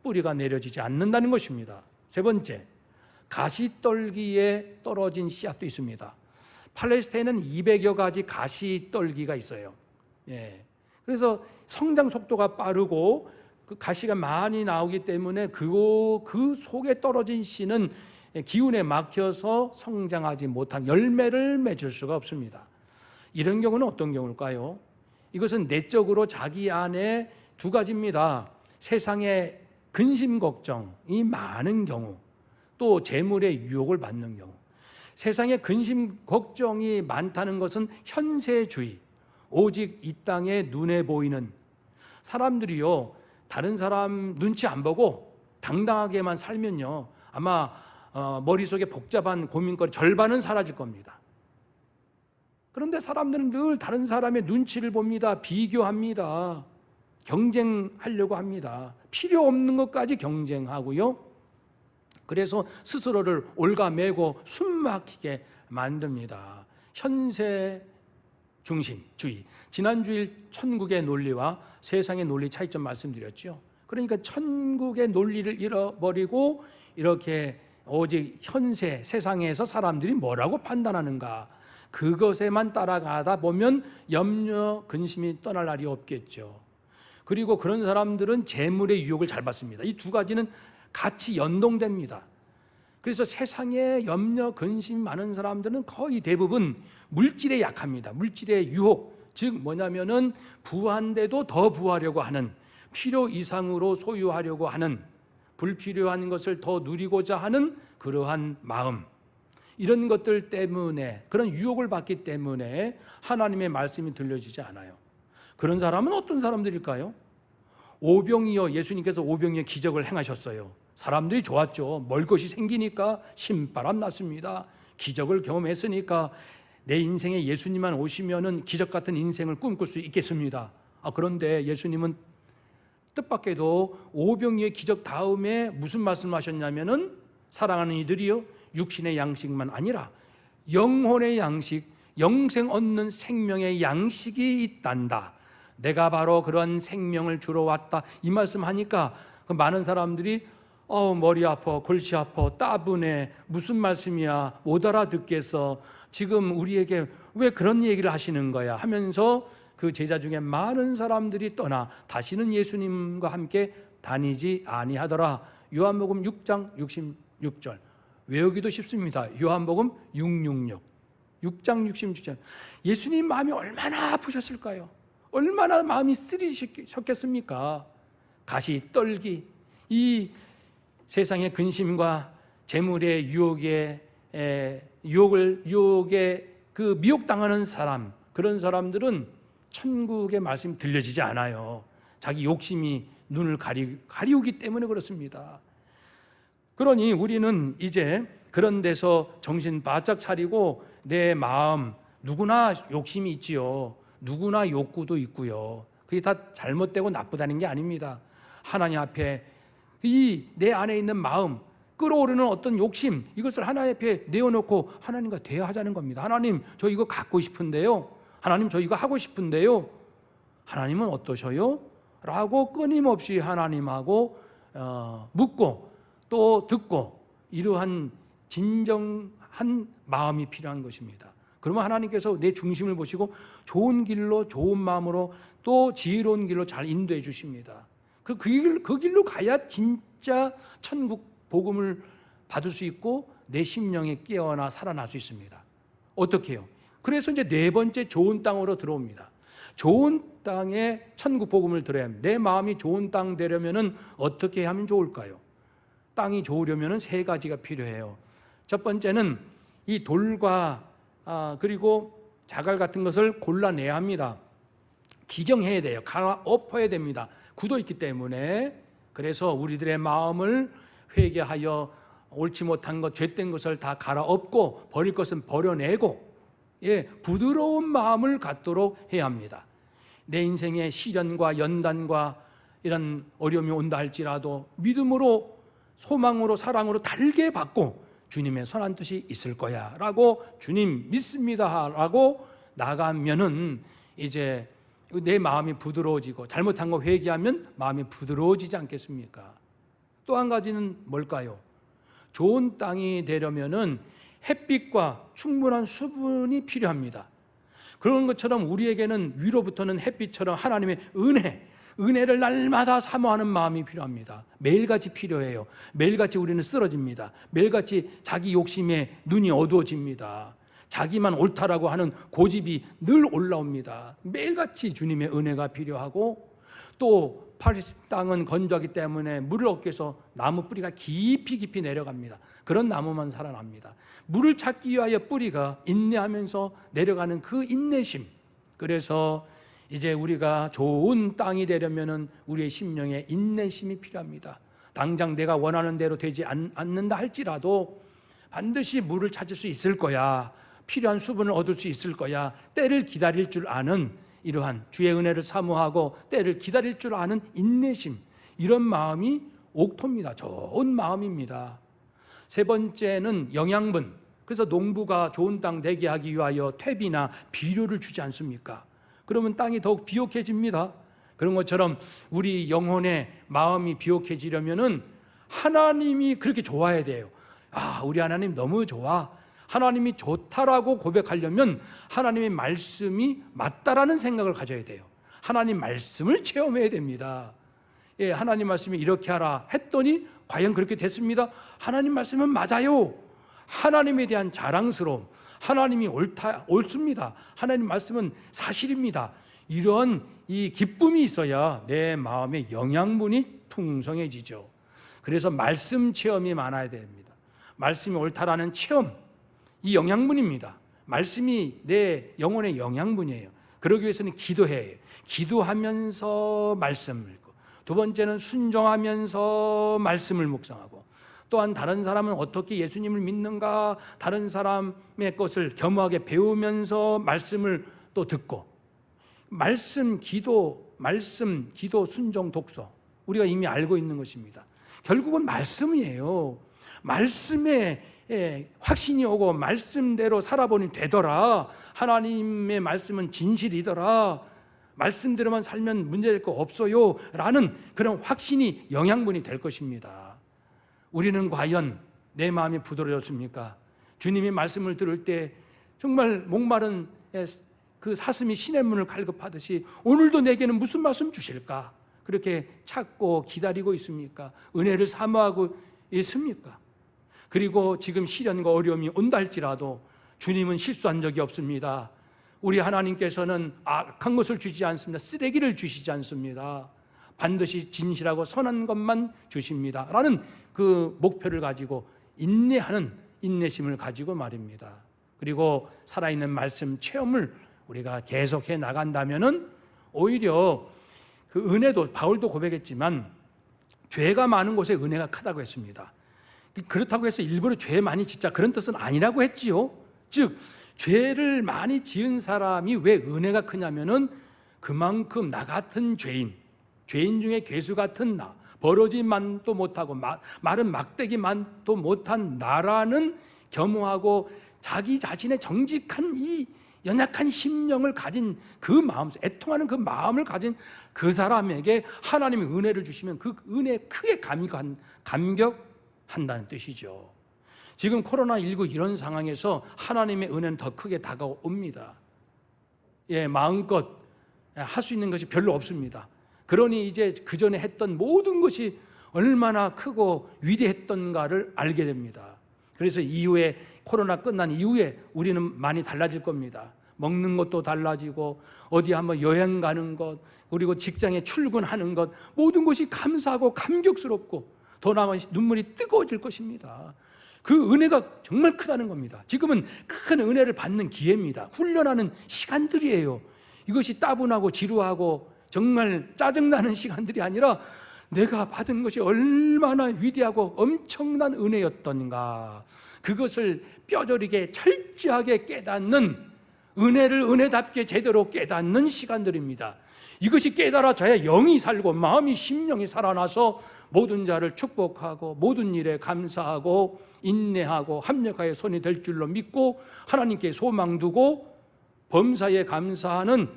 뿌리가 내려지지 않는다는 것입니다. 세 번째, 가시떨기에 떨어진 씨앗도 있습니다. 팔레스타인은 200여 가지 가시떨기가 있어요. 그래서 성장 속도가 빠르고 그 가시가 많이 나오기 때문에 그 속에 떨어진 씨는 기운에 막혀서 성장하지 못한 열매를 맺을 수가 없습니다. 이런 경우는 어떤 경우일까요? 이것은 내적으로 자기 안에 두 가지입니다. 세상의 근심 걱정이 많은 경우, 또 재물의 유혹을 받는 경우. 세상의 근심 걱정이 많다는 것은 현세주의, 오직 이 땅에 눈에 보이는 사람들이요, 다른 사람 눈치 안 보고 당당하게만 살면요, 아마 머릿속에 복잡한 고민거리 절반은 사라질 겁니다. 그런데 사람들은 늘 다른 사람의 눈치를 봅니다. 비교합니다. 경쟁하려고 합니다. 필요 없는 것까지 경쟁하고요. 그래서 스스로를 올가매고 숨막히게 만듭니다. 현세 중심주의. 지난주일 천국의 논리와 세상의 논리 차이점 말씀드렸죠. 그러니까 천국의 논리를 잃어버리고 이렇게 오직 현세 세상에서 사람들이 뭐라고 판단하는가, 그것에만 따라가다 보면 염려, 근심이 떠날 날이 없겠죠. 그리고 그런 사람들은 재물의 유혹을 잘 받습니다. 이 두 가지는 같이 연동됩니다. 그래서 세상에 염려, 근심 많은 사람들은 거의 대부분 물질에 약합니다. 물질의 유혹, 즉 뭐냐면은 부한데도 더 부하려고 하는, 필요 이상으로 소유하려고 하는, 불필요한 것을 더 누리고자 하는 그러한 마음, 이런 것들 때문에, 그런 유혹을 받기 때문에 하나님의 말씀이 들려지지 않아요. 그런 사람은 어떤 사람들일까요? 오병이어, 예수님께서 오병이어 기적을 행하셨어요. 사람들이 좋았죠. 먹을 것이 생기니까 신바람 났습니다. 기적을 경험했으니까 내 인생에 예수님만 오시면은 기적 같은 인생을 꿈꿀 수 있겠습니다. 그런데 예수님은 뜻밖에도 오병이어의 기적 다음에 무슨 말씀하셨냐면은, 사랑하는 이들이요, 육신의 양식만 아니라 영혼의 양식, 영생 얻는 생명의 양식이 있단다. 내가 바로 그런 생명을 주러 왔다. 이 말씀하니까 많은 사람들이 머리 아파, 골치 아파, 따분해, 무슨 말씀이야, 못 알아듣겠어, 지금 우리에게 왜 그런 얘기를 하시는 거야 하면서 그 제자 중에 많은 사람들이 떠나 다시는 예수님과 함께 다니지 아니하더라. 요한복음 6장 66절 외우기도 쉽습니다. 요한복음 666 6장 66절. 예수님 마음이 얼마나 아프셨을까요? 얼마나 마음이 쓰리셨겠습니까? 가시떨기, 이 세상의 근심과 재물의 유혹에 그 미혹당하는 사람, 그런 사람들은 천국의 말씀이 들려지지 않아요. 자기 욕심이 눈을 가리우기 때문에 그렇습니다. 그러니 우리는 이제 그런 데서 정신 바짝 차리고, 내 마음, 누구나 욕심이 있지요. 누구나 욕구도 있고요. 그게 다 잘못되고 나쁘다는 게 아닙니다. 하나님 앞에 이 내 안에 있는 마음, 끌어오르는 어떤 욕심, 이것을 하나님 앞에 내어놓고 하나님과 대화하자는 겁니다. 하나님, 저 이거 갖고 싶은데요. 하나님, 저 이거 하고 싶은데요. 하나님은 어떠셔요? 라고 끊임없이 하나님하고 묻고 또 듣고, 이러한 진정한 마음이 필요한 것입니다. 그러면 하나님께서 내 중심을 보시고 좋은 길로, 좋은 마음으로, 또 지혜로운 길로 잘 인도해 주십니다. 그 길로 가야 진짜 천국 복음을 받을 수 있고 내 심령에 깨어나 살아날 수 있습니다. 어떻게 해요? 그래서 이제 네 번째 좋은 땅으로 들어옵니다. 좋은 땅에 천국 복음을 들어야 합니다. 내 마음이 좋은 땅 되려면은 어떻게 하면 좋을까요? 땅이 좋으려면은 세 가지가 필요해요. 첫 번째는 이 돌과 그리고 자갈 같은 것을 골라내야 합니다. 기경해야 돼요. 갈아엎어야 됩니다. 굳어있기 때문에. 그래서 우리들의 마음을 회개하여 옳지 못한 것, 죄된 것을 다 갈아엎고 버릴 것은 버려내고 부드러운 마음을 갖도록 해야 합니다. 내 인생에 시련과 연단과 이런 어려움이 온다 할지라도 믿음으로, 소망으로, 사랑으로 달게 받고 주님의 선한 뜻이 있을 거야 라고, 주님 믿습니다 라고 나가면은 이제 내 마음이 부드러워지고, 잘못한 거 회개하면 마음이 부드러워지지 않겠습니까? 또 한 가지는 뭘까요? 좋은 땅이 되려면은 햇빛과 충분한 수분이 필요합니다. 그런 것처럼 우리에게는 위로부터는 햇빛처럼 하나님의 은혜를 날마다 사모하는 마음이 필요합니다. 매일같이 필요해요. 매일같이 우리는 쓰러집니다. 매일같이 자기 욕심에 눈이 어두워집니다. 자기만 옳다라고 하는 고집이 늘 올라옵니다. 매일같이 주님의 은혜가 필요하고, 또 팔레스타인 땅은 건조하기 때문에 물을 얻기 위해서 나무 뿌리가 깊이 내려갑니다. 그런 나무만 살아납니다. 물을 찾기 위하여 뿌리가 인내하면서 내려가는 그 인내심. 그래서 이제 우리가 좋은 땅이 되려면은 우리의 심령에 인내심이 필요합니다. 당장 내가 원하는 대로 되지 않는다 할지라도 반드시 물을 찾을 수 있을 거야. 필요한 수분을 얻을 수 있을 거야. 때를 기다릴 줄 아는 이러한 주의 은혜를 사모하고 때를 기다릴 줄 아는 인내심, 이런 마음이 옥토입니다. 좋은 마음입니다. 세 번째는 영양분. 그래서 농부가 좋은 땅 되게 하기 위하여 퇴비나 비료를 주지 않습니까? 그러면 땅이 더욱 비옥해집니다. 그런 것처럼 우리 영혼의 마음이 비옥해지려면은 하나님이 그렇게 좋아야 돼요. 우리 하나님 너무 좋아. 하나님이 좋다라고 고백하려면 하나님의 말씀이 맞다라는 생각을 가져야 돼요. 하나님 말씀을 체험해야 됩니다. 하나님 말씀이 이렇게 하라 했더니 과연 그렇게 됐습니다. 하나님 말씀은 맞아요. 하나님에 대한 자랑스러움, 하나님이 옳습니다. 하나님 말씀은 사실입니다. 이런 이 기쁨이 있어야 내 마음의 영양분이 풍성해지죠. 그래서 말씀 체험이 많아야 됩니다. 말씀이 옳다라는 체험, 이 영양분입니다. 말씀이 내 영혼의 영양분이에요. 그러기 위해서는 기도해야 해요. 기도하면서 말씀을 읽고, 두 번째는 순종하면서 말씀을 묵상하고, 또한 다른 사람은 어떻게 예수님을 믿는가, 다른 사람의 것을 겸허하게 배우면서 말씀을 또 듣고, 말씀, 기도, 순종, 독서, 우리가 이미 알고 있는 것입니다. 결국은 말씀이에요. 말씀에 확신이 오고 말씀대로 살아보니 되더라. 하나님의 말씀은 진실이더라. 말씀대로만 살면 문제될 거 없어요 라는 그런 확신이 영양분이 될 것입니다. 우리는 과연 내 마음이 부드러워졌습니까? 주님의 말씀을 들을 때 정말 목마른 그 사슴이 시냇물을 갈급하듯이 오늘도 내게는 무슨 말씀 주실까? 그렇게 찾고 기다리고 있습니까? 은혜를 사모하고 있습니까? 그리고 지금 시련과 어려움이 온다 할지라도 주님은 실수한 적이 없습니다. 우리 하나님께서는 악한 것을 주지 않습니다. 쓰레기를 주시지 않습니다. 반드시 진실하고 선한 것만 주십니다 라는 그 목표를 가지고 인내하는 인내심을 가지고 말입니다. 그리고 살아있는 말씀 체험을 우리가 계속해 나간다면은 오히려 그 은혜도, 바울도 고백했지만 죄가 많은 곳에 은혜가 크다고 했습니다. 그렇다고 해서 일부러 죄 많이 짓자 그런 뜻은 아니라고 했지요. 즉 죄를 많이 지은 사람이 왜 은혜가 크냐면은 그만큼 나 같은 죄인 중에 괴수 같은 나, 버러지만도 못하고 마른 막대기만도 못한 나라는 겸허하고 자기 자신의 정직한 이 연약한 심령을 가진 그 마음, 애통하는 그 마음을 가진 그 사람에게 하나님이 은혜를 주시면 그 은혜에 크게 감격한다는 뜻이죠. 지금 코로나19 이런 상황에서 하나님의 은혜는 더 크게 다가옵니다. 마음껏 할 수 있는 것이 별로 없습니다. 그러니 이제 그 전에 했던 모든 것이 얼마나 크고 위대했던가를 알게 됩니다. 그래서 이후에 코로나 끝난 이후에 우리는 많이 달라질 겁니다. 먹는 것도 달라지고 어디 한번 여행 가는 것, 그리고 직장에 출근하는 것, 모든 것이 감사하고 감격스럽고 더 나아가 눈물이 뜨거워질 것입니다. 그 은혜가 정말 크다는 겁니다. 지금은 큰 은혜를 받는 기회입니다. 훈련하는 시간들이에요. 이것이 따분하고 지루하고 정말 짜증나는 시간들이 아니라 내가 받은 것이 얼마나 위대하고 엄청난 은혜였던가, 그것을 뼈저리게 철저하게 깨닫는, 은혜를 은혜답게 제대로 깨닫는 시간들입니다. 이것이 깨달아져야 영이 살고 마음이 심령이 살아나서 모든 자를 축복하고 모든 일에 감사하고 인내하고 합력하여 손이 될 줄로 믿고 하나님께 소망 두고 범사에 감사하는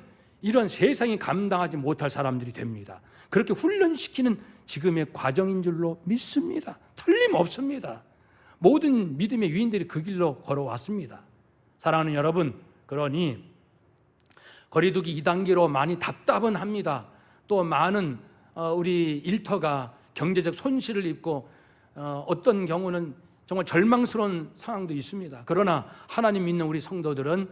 이런 세상이 감당하지 못할 사람들이 됩니다. 그렇게 훈련시키는 지금의 과정인 줄로 믿습니다. 틀림없습니다. 모든 믿음의 위인들이 그 길로 걸어왔습니다. 사랑하는 여러분, 그러니 거리두기 2단계로 많이 답답은 합니다. 또 많은 우리 일터가 경제적 손실을 입고 어떤 경우는 정말 절망스러운 상황도 있습니다. 그러나 하나님 믿는 우리 성도들은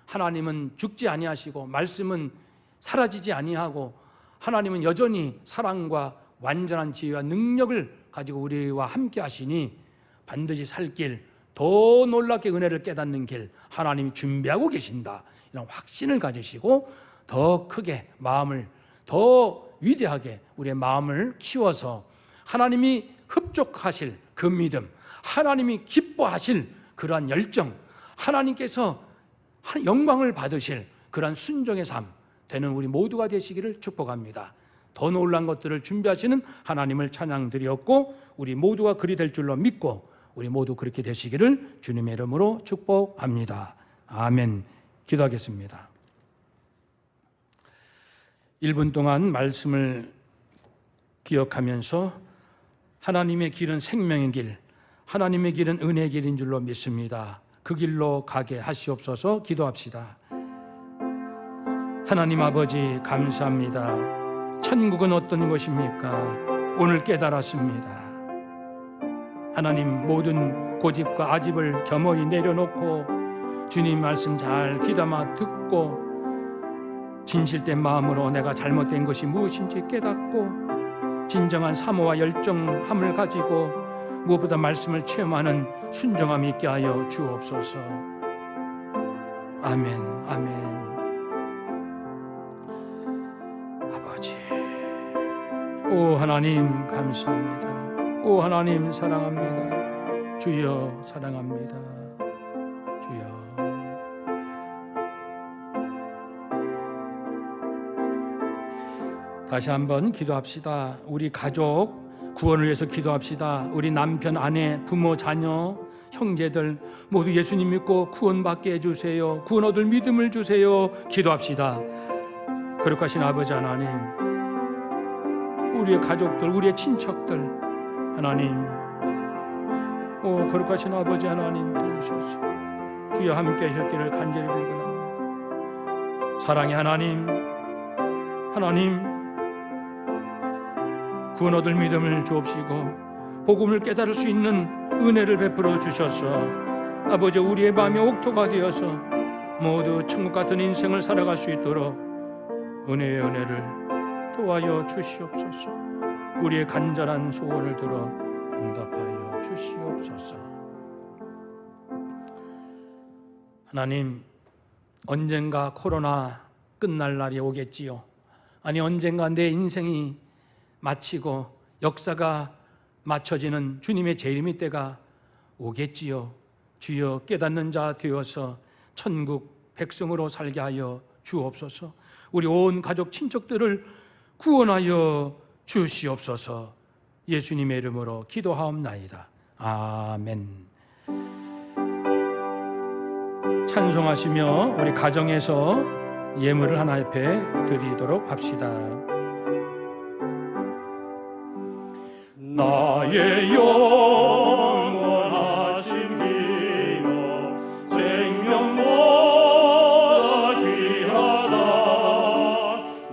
하나님은 죽지 아니하시고 말씀은 사라지지 아니하고 하나님은 여전히 사랑과 완전한 지혜와 능력을 가지고 우리와 함께 하시니 반드시 살 길, 더 놀랍게 은혜를 깨닫는 길 하나님이 준비하고 계신다, 이런 확신을 가지시고 더 크게 마음을, 더 위대하게 우리의 마음을 키워서 하나님이 흡족하실 그 믿음, 하나님이 기뻐하실 그러한 열정, 하나님께서 영광을 받으실 그러한 순종의 삶 되는 우리 모두가 되시기를 축복합니다. 더 놀란 것들을 준비하시는 하나님을 찬양드렸고 우리 모두가 그리 될 줄로 믿고 우리 모두 그렇게 되시기를 주님의 이름으로 축복합니다. 아멘. 기도하겠습니다. 1분 동안 말씀을 기억하면서 하나님의 길은 생명의 길, 하나님의 길은 은혜의 길인 줄로 믿습니다. 그 길로 가게 하시옵소서. 기도합시다. 하나님 아버지 감사합니다. 천국은 어떤 곳입니까? 오늘 깨달았습니다. 하나님, 모든 고집과 아집을 겸허히 내려놓고 주님 말씀 잘 귀담아 듣고 진실된 마음으로 내가 잘못된 것이 무엇인지 깨닫고 진정한 사모와 열정함을 가지고 무엇보다 말씀을 체험하는 순종함이 있게 하여 주옵소서. 아멘. 아멘. 아버지, 오 하나님 감사합니다. 오 하나님 사랑합니다. 주여 사랑합니다. 주여. 다시 한번 기도합시다. 우리 가족 구원을 위해서 기도합시다. 우리 남편, 아내, 부모, 자녀, 형제들 모두 예수님 믿고 구원받게 해주세요. 구원 얻을 믿음을 주세요. 기도합시다. 거룩하신 아버지 하나님, 우리의 가족들, 우리의 친척들 하나님, 오 거룩하신 아버지 하나님 도우소서. 주여 함께 하셨기를 간절히 빌건합니다. 사랑의 하나님, 하나님 구원 얻을 믿음을 주옵시고 복음을 깨달을 수 있는 은혜를 베풀어 주셔서 아버지 우리의 마음의 옥토가 되어서 모두 천국 같은 인생을 살아갈 수 있도록 은혜의 은혜를 도와여 주시옵소서. 우리의 간절한 소원을 들어 응답하여 주시옵소서. 하나님, 언젠가 코로나 끝날 날이 오겠지요. 아니 언젠가 내 인생이 마치고 역사가 맞춰지는 주님의 재림의 때가 오겠지요. 주여 깨닫는 자 되어서 천국 백성으로 살게 하여 주옵소서. 우리 온 가족 친척들을 구원하여 주시옵소서. 예수님의 이름으로 기도하옵나이다. 아멘. 찬송하시며 우리 가정에서 예물을 하나 옆에 드리도록 합시다. 나의 영원하신 기여 생명보다 귀하다.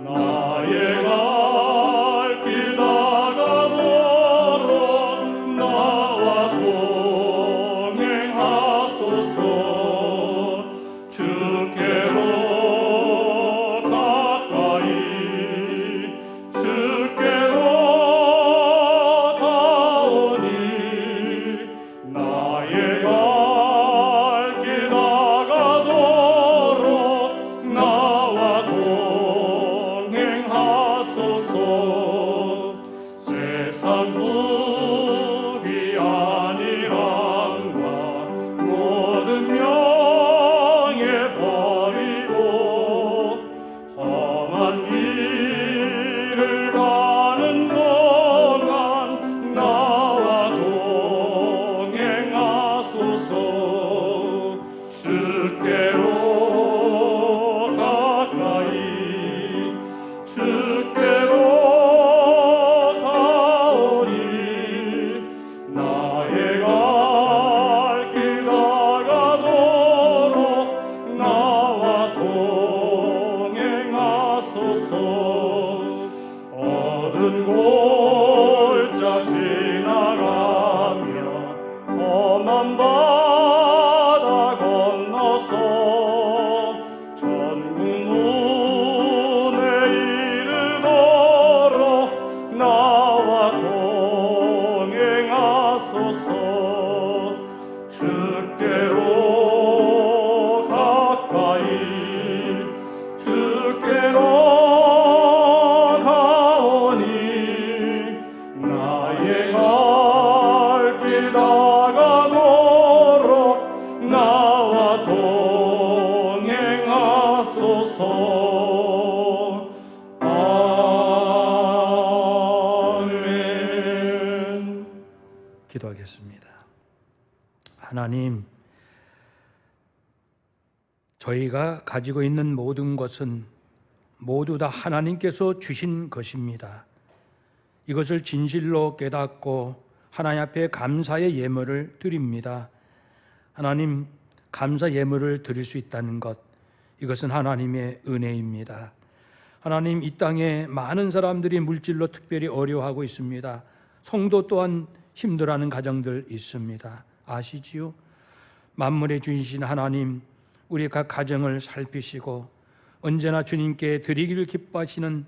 나의 갈 길 다가도록 나와 동행하소서. 주께로 가까이 주께로 가오니 하소서. 주께로 가까이 주께로 가오니 나의 갈 길 다가도록 나와 동행하소서. 어두운 골짜 지나가며 험한 바다 건너서 천국 문에 이르도록 나와 동행하소서. 주께로 가까이 주께로 가오니 나의 갈 길 다가도록 나와 동행하소서. 아멘. 기도하겠습니다. 하나님, 저희가 가지고 있는 모든 것은 모두 다 하나님께서 주신 것입니다. 이것을 진실로 깨닫고 하나님 앞에 감사의 예물을 드립니다. 하나님, 감사 예물을 드릴 수 있다는 것, 이것은 하나님의 은혜입니다. 하나님, 이 땅에 많은 사람들이 물질로 특별히 어려워하고 있습니다. 성도 또한 힘들어하는 가정들 있습니다. 아시지요? 만물의 주이신 하나님, 우리 각 가정을 살피시고 언제나 주님께 드리기를 기뻐하는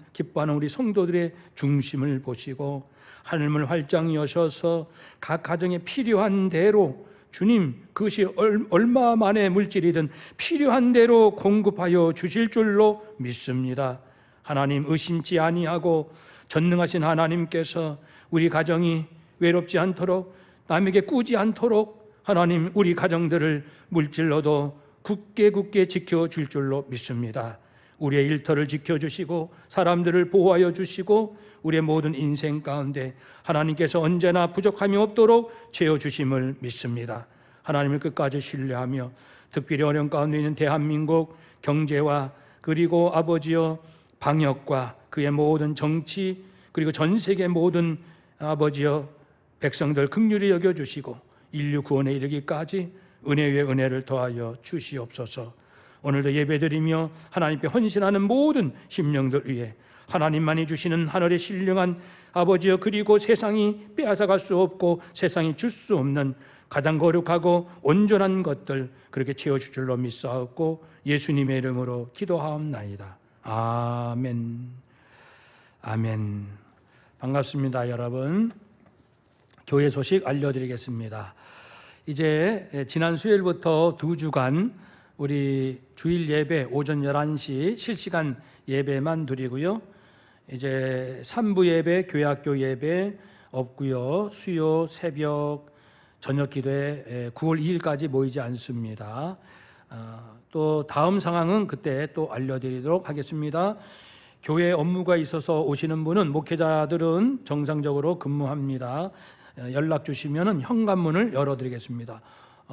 우리 성도들의 중심을 보시고 하늘문을 활짝 여셔서 각 가정에 필요한 대로 주님, 그것이 얼마만의 물질이든 필요한 대로 공급하여 주실 줄로 믿습니다. 하나님, 의심치 아니하고 전능하신 하나님께서 우리 가정이 외롭지 않도록, 남에게 꾸지 않도록 하나님, 우리 가정들을 물질로도 굳게 지켜줄 줄로 믿습니다. 우리의 일터를 지켜주시고 사람들을 보호하여 주시고 우리의 모든 인생 가운데 하나님께서 언제나 부족함이 없도록 채워주심을 믿습니다. 하나님을 끝까지 신뢰하며 특별히 어려운 가운데 있는 대한민국 경제와 그리고 아버지여 방역과 그의 모든 정치 그리고 전 세계 모든 아버지여 백성들 긍휼히 여겨주시고 인류 구원에 이르기까지 은혜 위에 은혜를 더하여 주시옵소서. 오늘도 예배드리며 하나님께 헌신하는 모든 심령들 위해 하나님만이 주시는 하늘의 신령한 아버지여 그리고 세상이 빼앗아갈 수 없고 세상이 줄 수 없는 가장 거룩하고 온전한 것들 그렇게 채워줄 줄로 믿사옵고 예수님의 이름으로 기도하옵나이다. 아멘. 아멘. 반갑습니다, 여러분. 교회 소식 알려드리겠습니다. 이제 지난 수요일부터 2주간 우리 주일 예배 오전 11시 실시간 예배만 드리고요. 이제 3부 예배, 교회학교 예배 없고요. 수요, 새벽, 저녁 기도에 9월 2일까지 모이지 않습니다. 또 다음 상황은 그때 또 알려드리도록 하겠습니다. 교회 업무가 있어서 오시는 분은 목회자들은 정상적으로 근무합니다. 연락 주시면 현관문을 열어드리겠습니다.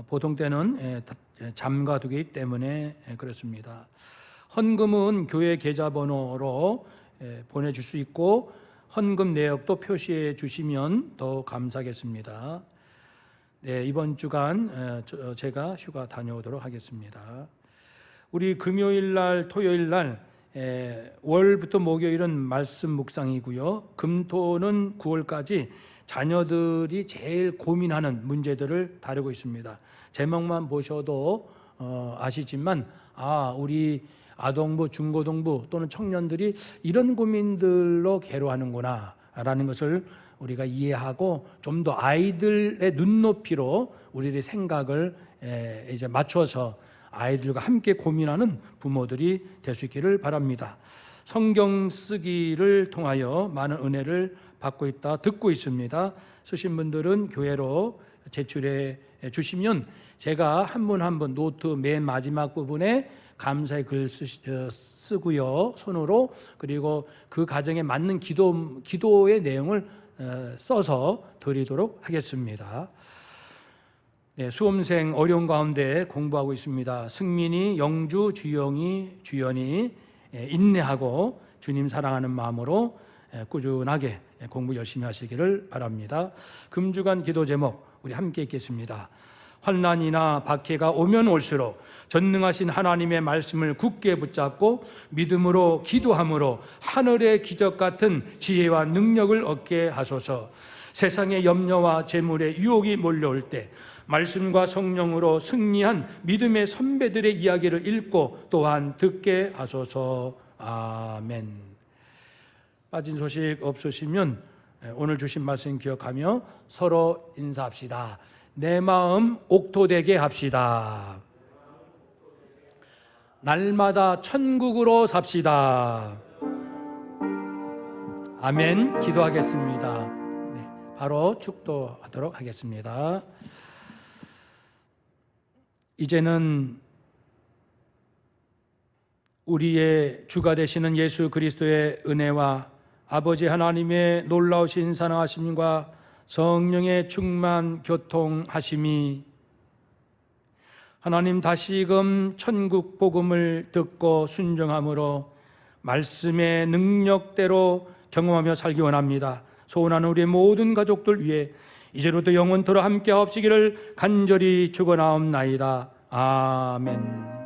보통 때는 잠가두기 때문에 그렇습니다. 헌금은 교회 계좌번호로 보내줄 수 있고 헌금 내역도 표시해 주시면 더 감사하겠습니다. 네, 이번 주간 제가 휴가 다녀오도록 하겠습니다. 우리 금요일날, 토요일날 월부터 목요일은 말씀 묵상이고요. 금토는 9월까지 자녀들이 제일 고민하는 문제들을 다루고 있습니다. 제목만 보셔도 아시지만 우리 아동부, 중고등부 또는 청년들이 이런 고민들로 괴로워하는구나 라는 것을 우리가 이해하고 좀 더 아이들의 눈높이로 우리의 생각을 이제 맞춰서 아이들과 함께 고민하는 부모들이 될 수 있기를 바랍니다. 성경 쓰기를 통하여 많은 은혜를 받고 있다 듣고 있습니다. 쓰신 분들은 교회로 제출해 주시면 제가 한 분 한 분 노트 맨 마지막 부분에 감사의 글 쓰고요. 손으로 그리고 그 가정에 맞는 기도의 내용을 써서 드리도록 하겠습니다. 네, 수험생 어려운 가운데 공부하고 있습니다. 승민이, 영주, 주영이, 주연이 인내하고 주님 사랑하는 마음으로 꾸준하게 공부 열심히 하시기를 바랍니다. 금주간 기도 제목 우리 함께 읽겠습니다. 환난이나 박해가 오면 올수록 전능하신 하나님의 말씀을 굳게 붙잡고 믿음으로 기도함으로 하늘의 기적 같은 지혜와 능력을 얻게 하소서. 세상의 염려와 재물의 유혹이 몰려올 때 말씀과 성령으로 승리한 믿음의 선배들의 이야기를 읽고 또한 듣게 하소서. 아멘. 빠진 소식 없으시면 오늘 주신 말씀 기억하며 서로 인사합시다. 내 마음 옥토되게 합시다. 날마다 천국으로 삽시다. 아멘. 기도하겠습니다. 네, 바로 축도하도록 하겠습니다. 이제는 우리의 주가 되시는 예수 그리스도의 은혜와 아버지 하나님의 놀라우신 사랑하심과 성령의 충만 교통하심이 하나님 다시금 천국 복음을 듣고 순종함으로 말씀의 능력대로 경험하며 살기 원합니다. 소원하는 우리의 모든 가족들 위해 이제로도 영원토록 함께 하옵시기를 간절히 축원하옵나이다. 아멘.